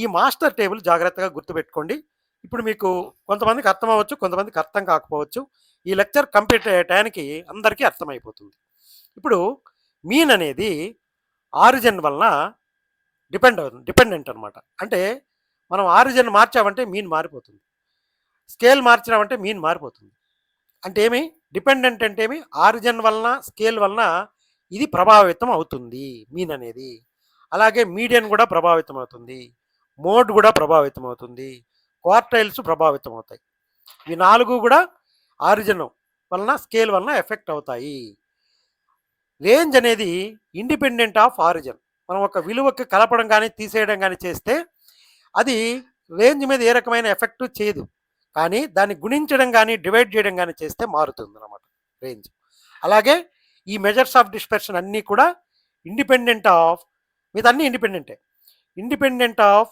ఈ master table జాగ్రత్తగా గుర్తుపెట్టుకోండి. ఇప్పుడు మీకు కొంతమందికి అర్థం అవ్వచ్చు, కొంతమందికి అర్థం కాకపోవచ్చు. ఈ లెక్చర్ కంప్లీట్ అయ్యే టయానికి అందరికీ అర్థమైపోతుంది. ఇప్పుడు మీన్ అనేది ఆరిజిన్ వలన డిపెండెంట్ అనమాట. అంటే మనం ఆరిజిన్ మార్చామంటే మీన్ మారిపోతుంది. స్కేల్ మార్చినామంటే మీన్ మారిపోతుంది. అంటే ఏమి? డిపెండెంట్ అంటే ఏమి? ఆరిజిన్ వలన, స్కేల్ వలన ఇది ప్రభావితం అవుతుంది మీన్ అనేది. అలాగే మీడియన్ కూడా ప్రభావితం అవుతుంది. మోడ్ కూడా ప్రభావితం అవుతుంది. క్వార్టైల్స్ ప్రభావితం అవుతాయి. ఈ 4 కూడా ఆరిజిన్ వలన, స్కేల్ వలన ఎఫెక్ట్ అవుతాయి. రేంజ్ అనేది ఇండిపెండెంట్ ఆఫ్ ఆరిజిన్. మనం ఒక విలువకి కలపడం కానీ, తీసేయడం కానీ చేస్తే అది రేంజ్ మీద ఏ రకమైన ఎఫెక్ట్ చేయదు. కానీ దాన్ని గుణించడం కానీ, డివైడ్ చేయడం కానీ చేస్తే మారుతుంది అన్నమాట రేంజ్. అలాగే ఈ మెజర్స్ ఆఫ్ డిస్పర్షన్ అన్నీ కూడా ఇండిపెండెంట్ ఆఫ్, మిగతా అన్నీ ఇండిపెండెంటే. Independent of